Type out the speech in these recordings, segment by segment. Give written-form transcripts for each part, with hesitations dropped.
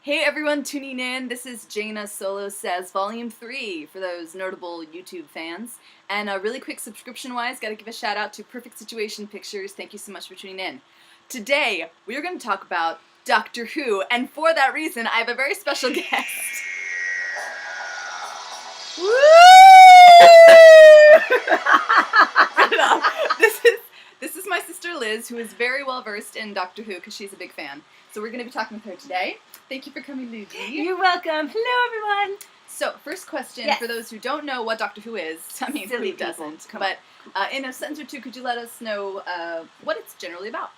Hey everyone tuning in, this is Jaina Solo Says Volume 3 for those notable YouTube fans. And really quick subscription-wise, gotta give a shout out to Perfect Situation Pictures. Thank you so much for tuning in. Today, we are going to talk about Doctor Who, and for that reason, I have a very special guest. Woo! This is my sister Liz, who is very well versed in Doctor Who because she's a big fan. So we're going to be talking with her today. Thank you for coming, Lizzie. You're welcome. Hello, everyone. So, first question, for those who don't know what Doctor Who is, I mean, Silly who doesn't? But in a sentence or two, could you let us know what it's generally about?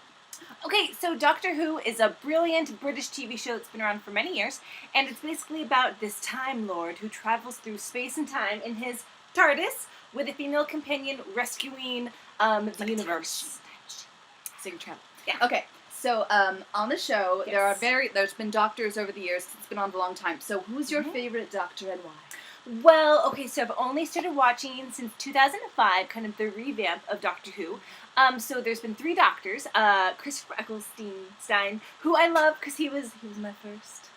Okay, so Doctor Who is a brilliant British TV show that's been around for many years, and it's basically about this Time Lord who travels through space and time in his Tardis with a female companion rescuing the universe. So you can travel. Yeah. Okay. So, on the show, there's been doctors over the years. It's been on for a long time. So, who's your favorite doctor and why? Well, okay, so I've only started watching since 2005, kind of the revamp of Doctor Who. So there's been 3 doctors. Christopher Eccleston, who I love because he was my first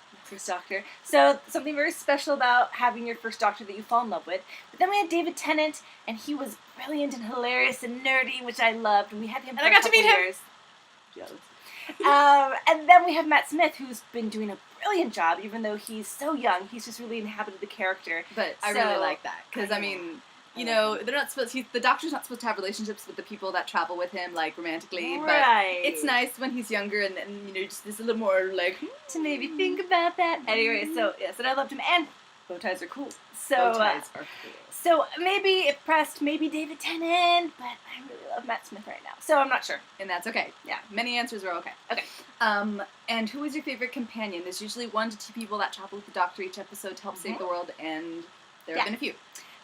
doctor. So something very special about having your first doctor that you fall in love with. But then we had David Tennant, and he was brilliant and hilarious and nerdy, which I loved. And we had him for I got to meet him. Jealous. And then we have Matt Smith, who's been doing a brilliant job, even though he's so young. He's just really inhabited the character. But I really like that because I mean, you know, they're not supposed. The doctor's not supposed to have relationships with the people that travel with him, like romantically. Right. But it's nice when he's younger and you know, just there's a little more like to maybe think about that. Anyway, so yes, and I loved him, and bow ties are cool. So bow ties are cool. So maybe if pressed, maybe David Tennant, but I really love Matt Smith right now, so I'm not sure. And that's okay. Yeah, many answers are okay. Okay. And who is your favorite companion? There's usually 1 to 2 people that travel with the Doctor each episode to help save the world, and there have been a few.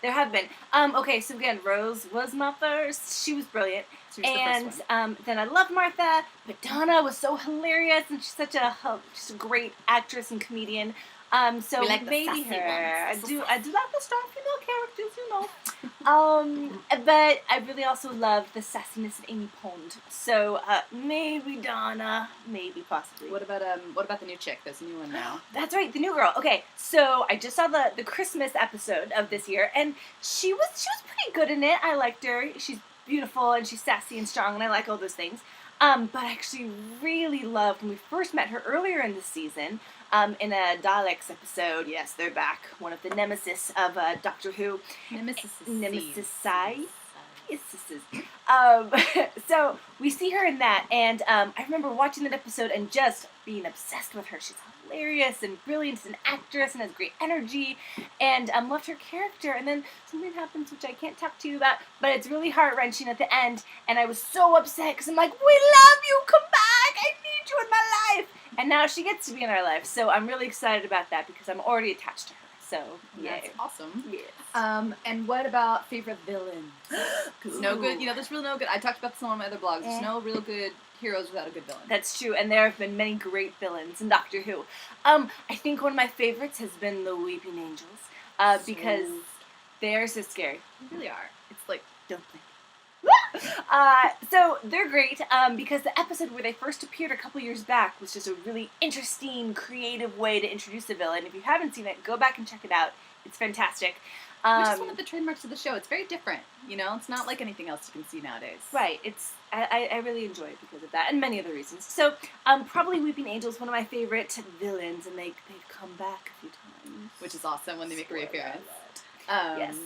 There have been. Okay, so again, Rose was my first. She was brilliant. She was the first one. Then I love Martha, but Donna was so hilarious, and she's such a great actress and comedian. So we like maybe the her. ones. I do like the strong female characters, you know. But I really also loved the sassiness of Amy Pond. So maybe Donna, maybe possibly. What about the new chick? There's a new one now. That's right, the new girl. Okay, so I just saw the Christmas episode of this year, and she was pretty good in it. I liked her. She's beautiful and she's sassy and strong, and I like all those things. But I actually really loved when we first met her earlier in the season, in a Daleks episode. Yes, they're back. One of the nemesis of Doctor Who. Nemesis. So we see her in that, and I remember watching that episode and just being obsessed with her. She's hilarious and brilliant as an actress and has great energy, and loved her character. And then something happens which I can't talk to you about, but it's really heart-wrenching at the end, and I was so upset because I'm like, we love you, come back, I need you in my life. And now she gets to be in our life, so I'm really excited about that because I'm already attached to her. So, yeah. That's awesome. Yes. And what about favorite villains? Because no good, you know, there's really no good. I talked about this on one of my other blogs. There's no real good heroes without a good villain. That's true, and there have been many great villains in Doctor Who. I think one of my favorites has been the Weeping Angels, because they're so scary. They really are. It's like, don't blink. So they're great because the episode where they first appeared a couple years back was just a really interesting, creative way to introduce a villain. If you haven't seen it, go back and check it out. It's fantastic. Which is one of the trademarks of the show. It's very different, you know? It's not like anything else you can see nowadays. Right. I really enjoy it because of that and many other reasons. So probably Weeping Angels, one of my favorite villains, and they've come back a few times. Which is awesome when they make a reappearance. Yes.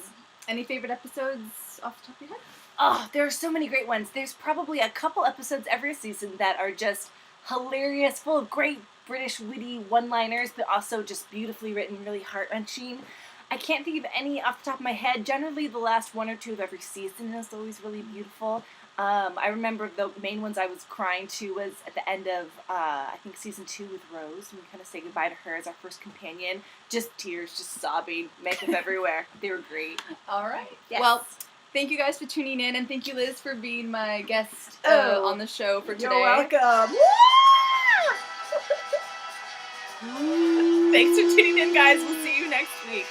Any favorite episodes off the top of your head? Oh, there are so many great ones. There's probably a couple episodes every season that are just hilarious, full of great British witty one-liners, but also just beautifully written, really heart-wrenching. I can't think of any off the top of my head. Generally, the last 1 or 2 of every season is always really beautiful. I remember the main ones I was crying to was at the end of, I think, season 2 with Rose, and we kind of say goodbye to her as our first companion. Just tears, just sobbing, makeup everywhere. They were great. All right. Yes. Well, thank you guys for tuning in, and thank you, Liz, for being my guest on the show for today. You're welcome. Thanks for tuning in, guys. We'll see you next week.